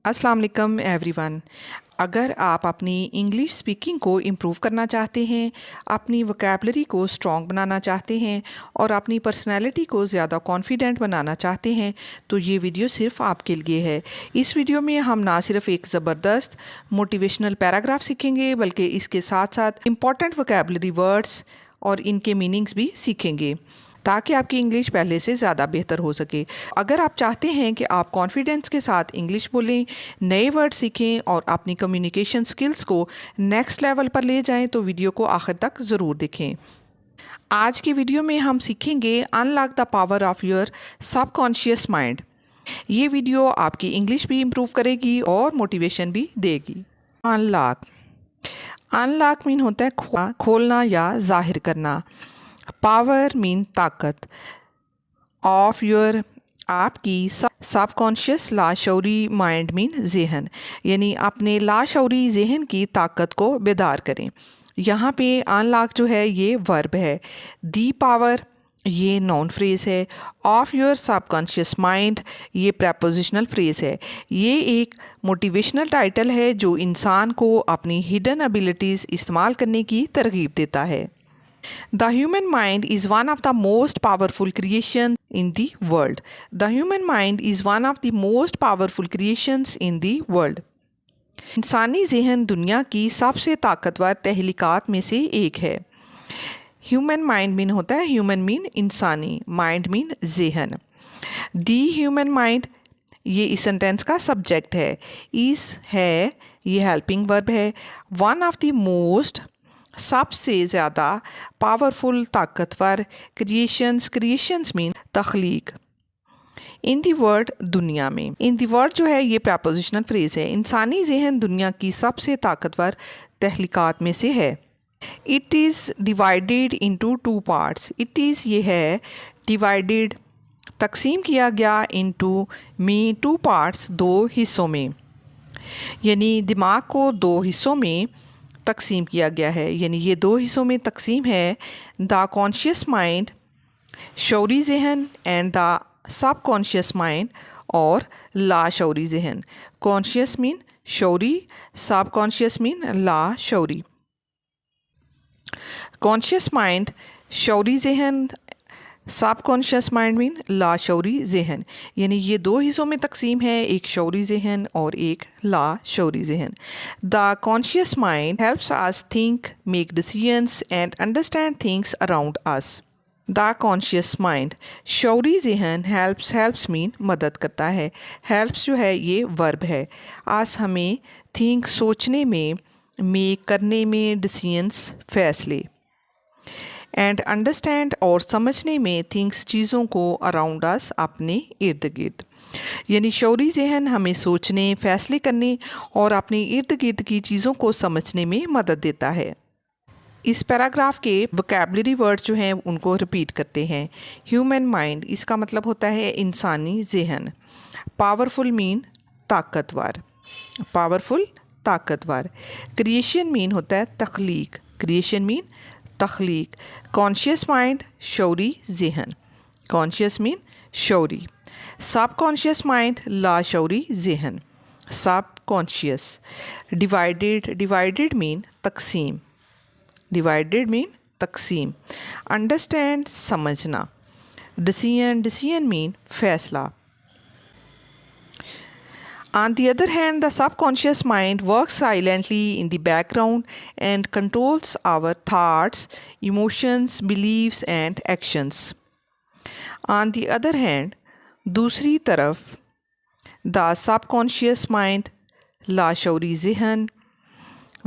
अस्सलाम वालेकुम एवरीवन। अगर आप अपनी इंग्लिश स्पीकिंग को इम्प्रूव करना चाहते हैं, अपनी वोकैबलरी को स्ट्रॉन्ग बनाना चाहते हैं और अपनी पर्सनैलिटी को ज़्यादा कॉन्फिडेंट बनाना चाहते हैं, तो ये वीडियो सिर्फ आपके लिए है। इस वीडियो में हम ना सिर्फ एक ज़बरदस्त मोटिवेशनल पैराग्राफ सीखेंगे, बल्कि इसके साथ साथ इम्पॉर्टेंट वोकैबलरी वर्ड्स और इनके मीनिंग्स भी सीखेंगे, ताकि आपकी इंग्लिश पहले से ज़्यादा बेहतर हो सके। अगर आप चाहते हैं कि आप कॉन्फिडेंस के साथ इंग्लिश बोलें, नए वर्ड सीखें और अपनी कम्युनिकेशन स्किल्स को नेक्स्ट लेवल पर ले जाएं, तो वीडियो को आखिर तक ज़रूर देखें। आज की वीडियो में हम सीखेंगे unlock the power of your subconscious mind. ये वीडियो आपकी इंग्लिश भी इम्प्रूव करेगी और मोटिवेशन भी देगी। अनलॉक अनलॉक मीन होता है खोलना या जाहिर करना। पावर मीन ताकत। ऑफ योर आपकी सबकॉन्शियस लाशौरी माइंड मीन जहन, यानी अपने लाशौरी जहन की ताकत को बेदार करें। यहाँ पे अनलॉक जो है ये वर्ब है। दी पावर ये नाउन फ्रेज़ है। ऑफ योर सबकॉन्शियस माइंड ये प्रेपोजिशनल फ्रेज़ है। ये एक मोटिवेशनल टाइटल है जो इंसान को अपनी हिडन एबिलिटीज़ इस्तेमाल करने की तरगीब देता है। The human mind is one of the most powerful creations in the world. The human mind is one of the most powerful creations in the world. इंसानी जहन दुनिया की सबसे ताकतवर तहलीकात में से एक है। ह्यूमन माइंड मीन होता है, ह्यूमन मीन इंसानी, माइंड मीन जहन। दी ह्यूमन माइंड ये इस सेंटेंस का सब्जेक्ट है। इस है ये हेल्पिंग वर्ब है। वन ऑफ द मोस्ट सबसे ज़्यादा पावरफुल ताकतवर क्रिएशंस मीन तख्लीक। इन दी वर्ड दुनिया में, इन दी वर्ड जो है ये प्रपोजिशनल फ्रेज़ है। इंसानी जहन दुनिया की सबसे ताकतवर तहलीकात में से है। It is divided into two parts. It is ये है डिवाइडेड तकसीम किया गया इनटू में टू पार्ट्स दो हिस्सों में, यानी दिमाग को दो हिस्सों में तकसीम किया गया है। यानी ये दो हिस्सों में तकसीम है। द कॉन्शियस माइंड शौरी जहन and the subconscious mind और लाशौरी जहन। कॉन्शियस मीन शौरी, सब कॉन्शियस मीन लाशौरी। कॉन्शियस माइंड शौरी जहन, सब कॉन्शियस माइंड मीन लाशौरी जहन, यानी ये दो हिस्सों में तकसीम है, एक शौरी जहन और एक लाशौरी जहन। The conscious mind helps us think, make decisions and understand things around us. The conscious mind शौरी जहन हेल्प्स मीन मदद करता है। हेल्प्स जो है ये वर्ब है। अस हमें थिंक सोचने में, मेक करने में, डिसीजंस फैसले, एंड अंडरस्टैंड और समझने में, थिंग्स चीज़ों को, अराउंड अस अपने इर्द गिर्द। यानी शौरी जहन हमें सोचने, फैसले करने और अपने इर्द गिर्द की चीज़ों को समझने में मदद देता है। इस पैराग्राफ के वोकैबलरी वर्ड्स जो हैं उनको रिपीट करते हैं। ह्यूमन माइंड इसका मतलब होता है इंसानी जहन। पावरफुल मीन ताकतवर, पावरफुल ताकतवर। क्रिएशन मीन होता है तख्लीक, क्रिएशन मीन तख्लीक। कॉन्शियस माइंड शौरी जहन, कॉन्शियस मीन शौरी। सब कॉन्शियस माइंड लाशौरी जहन, सब कॉन्शियस। डिवाइडेड मीन तकसीम, डिवाइडेड मीन तकसीम। अंडरस्टैंड समझना। डिसीजन मीन फैसला। On the other hand, the subconscious mind works silently in the background and controls our thoughts, emotions, beliefs and actions. On the other hand, दूसरी तरफ, the subconscious mind लाशौरी जहन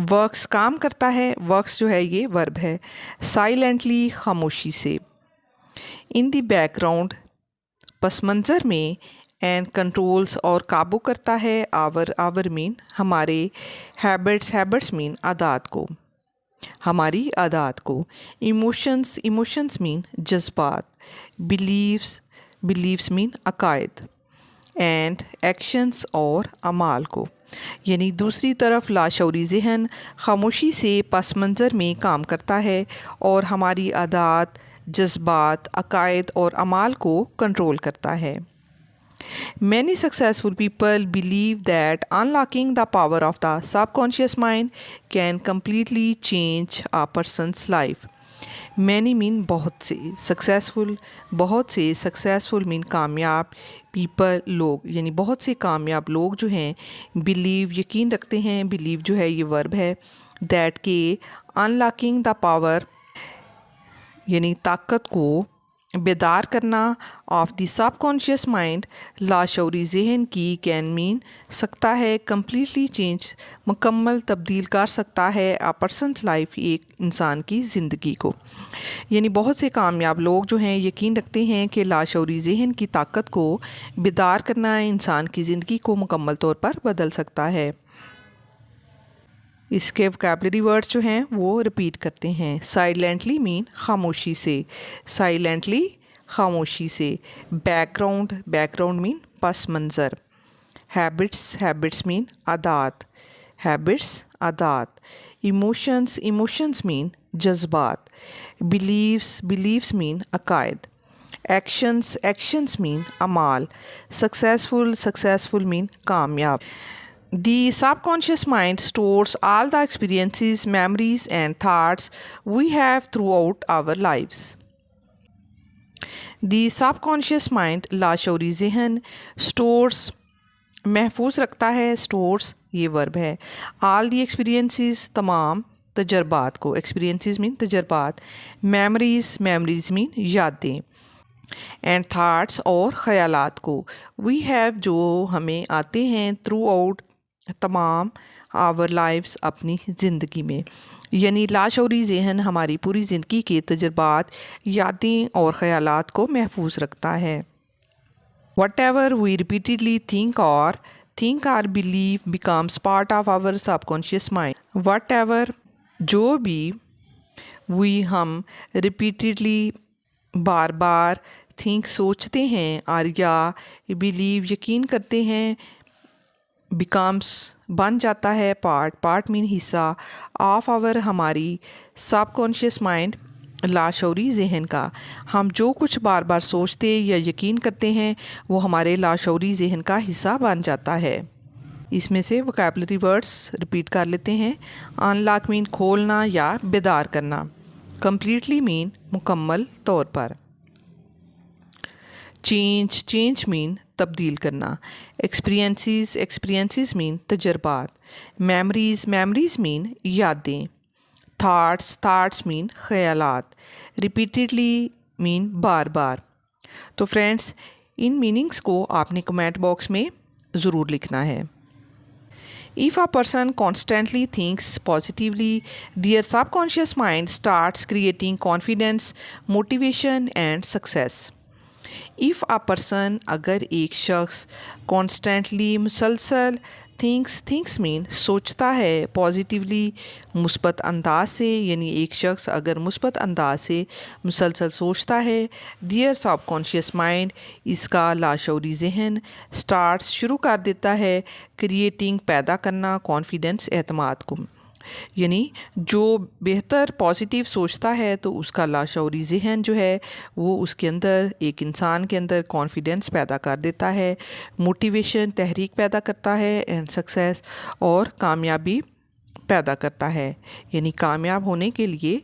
works काम करता है। Works जो है ये वर्ब है। साइलेंटली खामोशी से। इन द बैकग्राउंड पस मंज़र में, एंड कंट्रोल्स और काबू करता है। आवर मीन हमारे, हैबिट्स मीन आदात को, हमारी आदात को। इमोशंस मीन जज्बात। बिलीव्स मीन अकायद। एंड एक्शंस और अमाल को। यानी दूसरी तरफ लाशौरी जहन खामोशी से पस मंज़र में काम करता है और हमारी आदात, जज्बात, अकायद और अमाल को कंट्रोल करता है। Many successful people believe that unlocking the power of the subconscious mind can completely change a person's life. Many mean बहुत से सक्सेसफुल मीन कामयाब पीपल लोग, यानी बहुत से कामयाब लोग जो हैं बिलीव यकीन रखते हैं, बिलीव जो है ये वर्ब है, दैट के अनलॉकिंग द पावर यानी ताकत को बेदार करना ऑफ द सबकॉन्शियस माइंड लाशऊरी जहन की कैन मीन सकता है कम्प्लीटली चेंज मुकम्मल तब्दील कर सकता है आ पर्सनस लाइफ एक इंसान की ज़िंदगी को। यानी बहुत से कामयाब लोग जो हैं यकीन रखते हैं कि लाशऊरी जहन की ताकत को बेदार करना इंसान की ज़िंदगी को मुकम्मल तौर पर बदल सकता है। इसके वोकैबलरी वर्ड्स जो हैं वो रिपीट करते हैं। साइलेंटली मीन खामोशी से, साइलेंटली खामोशी से। बैकग्राउंड, बैकग्राउंड मीन पस मंज़र। हैबिट्स, हैबिट्स मीन आदात, हैबिट्स आदात। इमोशंस, इमोशंस मीन जज्बात। बिलीव्स, बिलीव्स मीन अकायद। एक्शंस, एक्शंस मीन अमाल। सक्सेसफुल, सक्सेसफुल मीन कामयाब। The subconscious mind stores all the experiences, memories, and thoughts we have throughout our lives. The subconscious mind लाशऊरी ज़हन stores महफूज रखता है, stores ये verb है, all the experiences तमाम तजर्बात को, experiences मीन तजर्बात, memories, memories मीन यादें, and thoughts और ख़यालात को, we have जो हमें आते हैं throughout तमाम आवर लाइफ्स अपनी ज़िंदगी में। यानी लाशऊरी ज़हन हमारी पूरी ज़िंदगी के तजर्बात, यादें और ख़यालात को महफूज रखता है। Whatever we repeatedly think और believe becomes part of our subconscious mind. Whatever जो भी वी हम रिपीटेडली बार बार थिंक सोचते हैं और या बिलीव यकीन करते हैं, बिकम्स बन जाता है, पार्ट, पार्ट मीन हिस्सा, ऑफ आवर हमारी सबकॉन्शियस माइंड लाशऊरी जहन का। हम जो कुछ बार बार सोचते या यकीन करते हैं वो हमारे लाशऊरी जहन का हिस्सा बन जाता है। इसमें से वोकैबलरी वर्ड्स रिपीट कर लेते हैं। अनलॉक मीन खोलना या बेदार करना। कम्प्लीटली मीन मुकम्मल तौर पर। चेंज, चेंज मीन तब्दील करना। एक्सपीरियंसेस, एक्सपीरियंसेस मीन तजर्बात। मेमोरीज़, मेमोरीज़ मीन यादें। थाट्स, थाट्स मीन ख़यालात। रिपीटेडली मीन बार बार। तो फ्रेंड्स, इन मीनिंग्स को आपने कमेंट बॉक्स में ज़रूर लिखना है। If a person constantly thinks positively, their subconscious mind starts creating confidence, motivation and success. If a person अगर एक शख्स constantly मुसलसल थिंक्स मीन सोचता है पॉजिटिवली मुस्बत अंदाज से, यानी एक शख्स अगर मुस्बत अंदाज से मुसलसल सोचता है, दियर सबकॉन्शियस माइंड इसका लाशऊरी जहन स्टार्ट्स शुरू कर देता है क्रिएटिंग पैदा करना कॉन्फिडेंस एतमाद को। यानी जो बेहतर पॉजिटिव सोचता है तो उसका लाशऊरी जहन जो है वो उसके अंदर, एक इंसान के अंदर कॉन्फिडेंस पैदा कर देता है, मोटिवेशन तहरीक पैदा करता है एंड सक्सेस और कामयाबी पैदा करता है, यानी कामयाब होने के लिए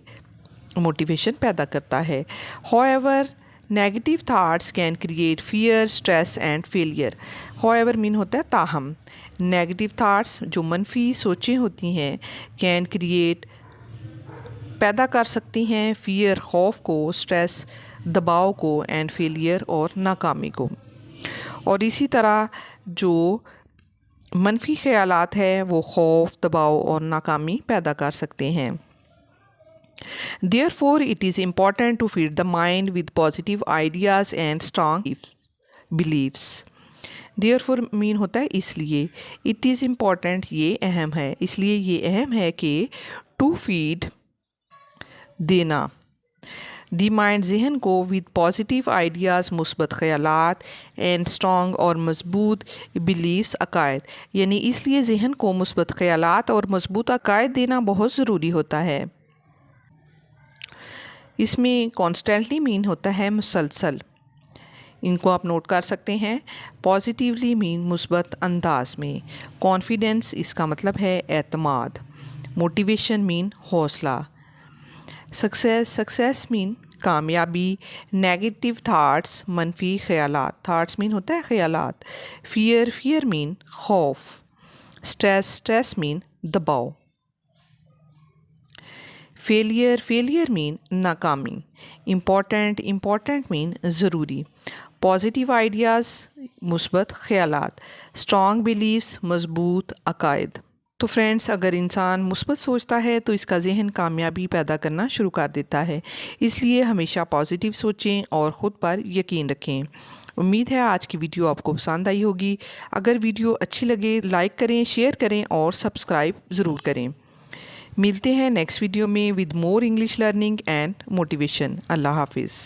मोटिवेशन पैदा करता है। However negative thoughts can create fear, stress and failure. However mean होता है ताहम। नेगेटिव थाट्स जो मनफी सोचें होती हैं कैन क्रिएट पैदा कर सकती हैं फियर खौफ को, स्ट्रेस दबाव को एंड फेलियर और नाकामी को। और इसी तरह जो मनफी ख़यालात हैं वो खौफ, दबाव और नाकामी पैदा कर सकते हैं। Therefore, it is important to feed the mind with positive ideas and strong beliefs. Therefore mean होता है इसलिए, it is important ये अहम है, इसलिए ये अहम है कि to feed देना दी माइंड जहन को विद पॉजिटिव आइडियाज़ मुस्बत ख़यालात एंड स्ट्रॉन्ग और मजबूत बिलीव्स अकायद, यानी इसलिए जहन को मुस्बत ख़यालात और मजबूत अकायद देना बहुत ज़रूरी होता है। इसमें कॉन्स्टेंटली मीन होता है मुसलसल, इनको आप नोट कर सकते हैं। पॉजिटिवली मीन मुस्बत अंदाज में। कॉन्फिडेंस इसका मतलब है एतमाद। मोटिवेशन मीन हौसला। सक्सेस मीन कामयाबी। नेगेटिव थाट्स मनफी ख्यालात। थाट्स मीन होता है ख्यालात। फियर मीन खौफ। स्ट्रेस मीन दबाव। फेलियर मीन नाकामी। इम्पॉर्टेंट मीन ज़रूरी। पॉजिटिव आइडियाज़ मुस्बत ख्यालात। स्ट्रॉन्ग बिलीव्स मजबूत अकायद। तो फ्रेंड्स, अगर इंसान मुस्बत सोचता है तो इसका जहन कामयाबी पैदा करना शुरू कर देता है। इसलिए हमेशा पॉजिटिव सोचें और ख़ुद पर यकीन रखें। उम्मीद है आज की वीडियो आपको पसंद आई होगी। अगर वीडियो अच्छी लगे लाइक करें, शेयर करें और सब्सक्राइब ज़रूर करें। मिलते हैं नेक्स्ट वीडियो में with more English learning and motivation. अल्लाह हाफिज़।